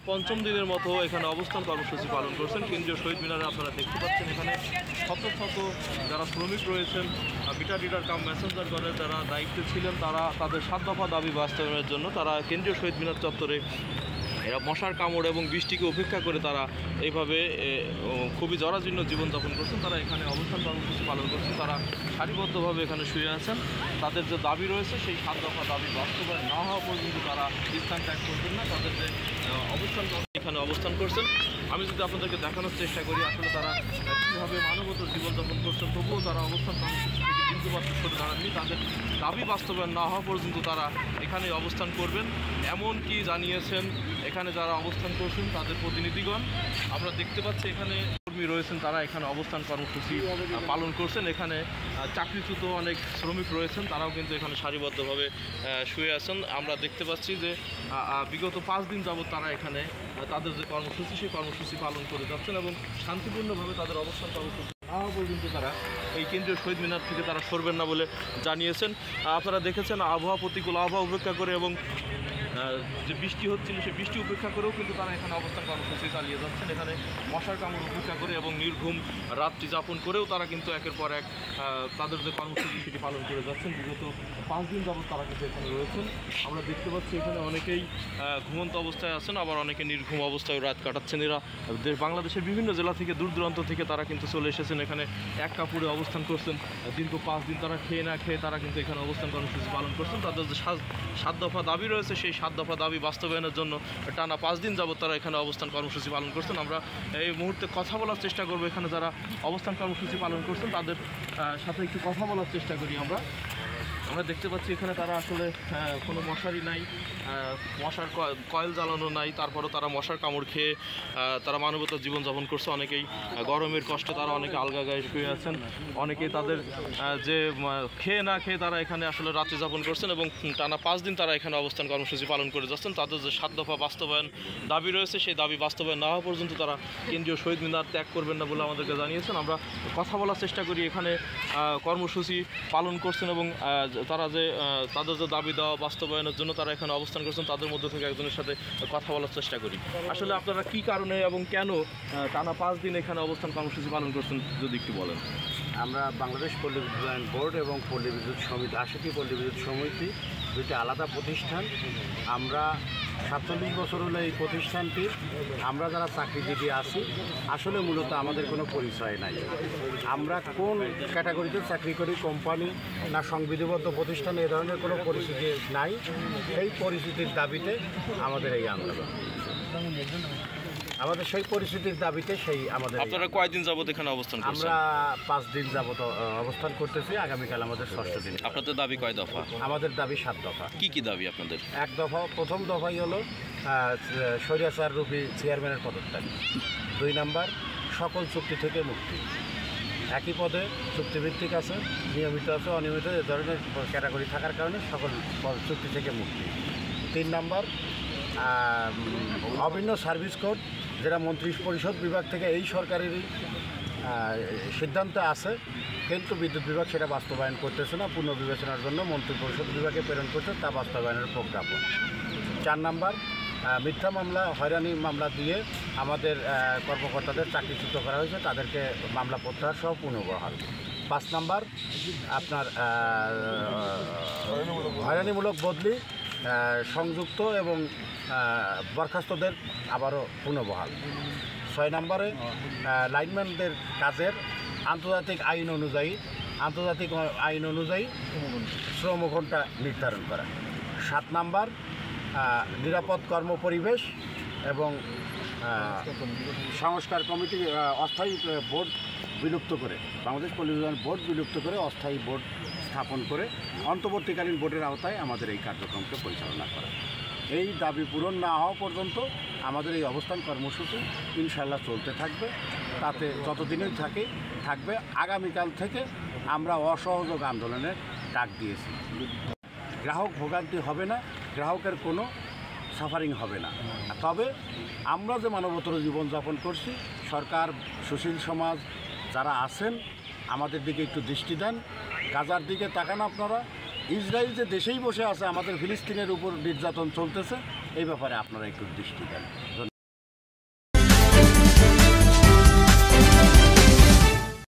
পঞ্চম দিনের মতো এখানে অবস্থান কর্মসূচি পালন করছেন। কেন্দ্রীয় শহীদ মিনারে আপনারা দেখতে পাচ্ছেন এখানে শত শত যারা শ্রমিক রয়েছেন, মিটার রিডার কাম মেসেঞ্জার গণের যারা দায়িত্বে ছিলেন, তারা তাদের 7 দফা দাবি বাস্তবায়নের জন্য তারা কেন্দ্রীয় শহীদ মিনার চত্বরে এরা মশার কামড় এবং বৃষ্টিকে উপেক্ষা করে তারা এইভাবে খুবই জরাজীর্ণ জীবনযাপন করছেন। তারা এখানে অবস্থান কর্মসূচি পালন করছেন। তারা সারিবদ্ধভাবে এখানে শুয়ে আছেন। তাদের যে দাবি রয়েছে সেই 7 দফা দাবি বাস্তবায়ন না হওয়া পর্যন্ত তারা স্থান ত্যাগ করবেন না। তাদের যে অবস্থান এখানে অবস্থান করছেন, আমি যদি আপনাদেরকে দেখানোর চেষ্টা করি আসলে তারা কীভাবে মানবতর জীবনযাপন করছেন, তবুও তারা অবস্থান কর্মসূচি থেকে বিন্দুমাত্র সরে দাঁড়াননি। তাদের দাবি বাস্তবায়ন না হওয়া পর্যন্ত তারা এখানে অবস্থান করবেন এমনকি জানিয়েছেন এখানে যারা অবস্থান করছেন তাদের প্রতিনিধিগণ। আমরা দেখতে পাচ্ছি এখানে কর্মী রয়েছেন, তারা এখানে অবস্থান কর্মসূচি পালন করছেন। এখানে চাকরিচ্যুত অনেক শ্রমিক রয়েছেন, তারাও কিন্তু এখানে সারিবদ্ধভাবে শুয়ে আছেন। আমরা দেখতে পাচ্ছি যে বিগত 5 দিন যাবৎ তারা এখানে তাদের যে কর্মসূচি সেই কর্মসূচি পালন করে যাচ্ছেন এবং শান্তিপূর্ণভাবে তাদের অবস্থান কর্মসূচি না হওয়া পর্যন্ত তারা এই কেন্দ্রীয় শহীদ মিনার থেকে তারা সরবেন না বলে জানিয়েছেন। আপনারা দেখেছেন আবহাওয়া প্রতিকূল আবহাওয়া উপেক্ষা করে এবং যে বৃষ্টি হচ্ছিল সেই বৃষ্টি উপেক্ষা করেও কিন্তু তারা এখানে অবস্থান কর্মসূচি চালিয়ে যাচ্ছেন। এখানে মশার কামড় উপেক্ষা করে এবং নির্ঘুম রাত্রি যাপন করেও তারা কিন্তু একের পর এক তাদের যে কর্মসূচি সেটি পালন করে যাচ্ছেন। বিগত 5 দিন যাবৎ তারা কিন্তু এখানে রয়েছেন। আমরা দেখতে পাচ্ছি এখানে অনেকেই ঘুমন্ত অবস্থায় আছেন, আবার অনেকে নির্ঘুম অবস্থায় রাত কাটাচ্ছেন। এরা বাংলাদেশের বিভিন্ন জেলা থেকে দূর দূরান্ত থেকে তারা কিন্তু চলে এসেছেন, এখানে এক কাপড়ে অবস্থান করছেন। দীর্ঘ 5 দিন তারা খেয়ে না খেয়ে তারা কিন্তু এখানে অবস্থান কর্মসূচি পালন করছেন। তাদের যে 7 দফা দাবি রয়েছে সেই 7 দফা দাবি বাস্তবায়নের জন্য টানা 5 দিন যাবৎ তারা এখানে অবস্থান কর্মসূচি পালন করছেন। আমরা এই মুহূর্তে কথা বলার চেষ্টা করব, এখানে যারা অবস্থান কর্মসূচি পালন করছেন তাদের সাথে একটু কথা বলার চেষ্টা করি। আমরা দেখতে পাচ্ছি এখানে তারা আসলে কোনো মশারি নাই, মশার কয়েল জ্বালানো নাই, তারপরও তারা মশার কামড় খেয়ে তারা মানবতার জীবনযাপন করছে। অনেকেই গরমের কষ্টে তারা অনেকে আলগা গায়ে শুয়ে আছেন, অনেকেই তাদের যে খেয়ে না খেয়ে তারা এখানে আসলে রাত্রি যাপন করছেন এবং টানা 5 দিন তারা এখানে অবস্থান কর্মসূচি পালন করে যাচ্ছেন। তাদের যে 7 দফা বাস্তবায়ন দাবি রয়েছে সেই দাবি বাস্তবায়ন না হওয়া পর্যন্ত তারা কেন্দ্রীয় শহীদ মিনার ত্যাগ করবেন না বলে আমাদেরকে জানিয়েছেন। আমরা কথা বলার চেষ্টা করি এখানে কর্মসূচি পালন করছেন এবং তারা যে তাদের যে দাবি দেওয়া বাস্তবায়নের জন্য তারা এখানে অবস্থান করছেন তাদের মধ্যে থেকে একজনের সাথে কথা বলার চেষ্টা করি। আসলে আপনারা কি কারণে এবং কেন টানা 5 দিন এখানে অবস্থান কর্মসূচি পালন করছেন যদি একটু বলেন। আমরা বাংলাদেশ পল্লী বিদ্যুৎ বোর্ড এবং পল্লী বিদ্যুৎ সমিতি, আশিকি পল্লী বিদ্যুৎ সমিতি, দুটি আলাদা প্রতিষ্ঠান। আমরা 47 বছর হলো এই প্রতিষ্ঠানটি। আমরা যারা চাকরিজীবী আছি আসলে মূলত আমাদের কোনো পরিচয় নাই। আমরা কোন ক্যাটাগরিতে চাকরি করি, কোম্পানি না সংবিধিবদ্ধ প্রতিষ্ঠানে, এ ধরনের কোনো পরিস্থিতি নাই। সেই পরিস্থিতির দাবিতে আমাদের এই আন্দোলন, আমাদের সেই পরিস্থিতির দাবিতে সেই আমাদের। আপনারা কয়দিন যাবত এখানে অবস্থান করছেন? আমরা 5 দিন যাবত অবস্থান করতেছি। আগামীকাল আমাদের 6ষ্ঠ দিন। আপনাদের দাবি কয় দফা? আমাদের দাবি 7 দফা। কি কি দাবি আপনাদের? 1 দফা, প্রথম দফাই হলো স্বৈরাচার রূপী চেয়ারম্যানের পদত্যাগ। 2 নম্বর সকল চুক্তি থেকে মুক্তি। একই পদে চুক্তিভিত্তিক আছে, নিয়মিত আছে, অনিয়মিত এ ধরনের ক্যাটাগরি থাকার কারণে সকল চুক্তি থেকে মুক্তি। 3 নম্বর অভিন্ন সার্ভিস কোড, যেটা মন্ত্রী পরিষদ বিভাগ থেকে এই সরকারেরই সিদ্ধান্ত আছে, কিন্তু বিদ্যুৎ বিভাগ সেটা বাস্তবায়ন করতেছে না। পুনর্বিবেচনার জন্য মন্ত্রী পরিষদ বিভাগে প্রেরণ করছে, তা বাস্তবায়নের প্রজ্ঞাপন। 4 নম্বর মিথ্যা মামলা, হয়রানি মামলা দিয়ে আমাদের কর্মকর্তাদের চাকরিচ্যুত করা হয়েছে, তাদেরকে মামলা প্রত্যাহার সহ পুনর্বহাল। 5 নম্বর আপনার হয়রানিমূলক বদলি, সংযুক্ত এবং বরখাস্তদের আবারও পুনর্বহাল। 6 নম্বরে লাইনম্যানদের কাজের আন্তর্জাতিক আইন অনুযায়ী শ্রম ঘণ্টা নির্ধারণ করা। 7 নম্বর নিরাপদ কর্মপরিবেশ এবং সংস্কার কমিটি, অস্থায়ী বোর্ড বিলুপ্ত করে, বাংলাদেশ পল্লী বিদ্যুৎ বোর্ড বিলুপ্ত করে অস্থায়ী বোর্ড স্থাপন করে অন্তর্বর্তীকালীন বোর্ডের আওতায় আমাদের এই কার্যক্রমকে পরিচালনা করা। এই দাবি পূরণ না হওয়া পর্যন্ত আমাদের এই অবস্থান কর্মসূচি ইনশাল্লাহ চলতে থাকবে। তাতে যতদিনই থাকবে। আগামীকাল থেকে আমরা অসহযোগ আন্দোলনের ডাক দিয়েছি। গ্রাহক ভোগান্তি হবে না, গ্রাহকের কোনো সাফারিং হবে না। তবে আমরা যে মানবতর জীবনযাপন করছি, সরকার, সুশীল সমাজ যারা আছেন আমাদের দিকে একটু দৃষ্টি দেন। গাজার দিকে তাকান আপনারা। ইসরায়েল যে দেশেই বসে আছে, আমাদের ফিলিস্তিনের উপর নির্যাতন চলতেছে, এই ব্যাপারে আপনারা একটু দৃষ্টি দেন। ধন্যবাদ।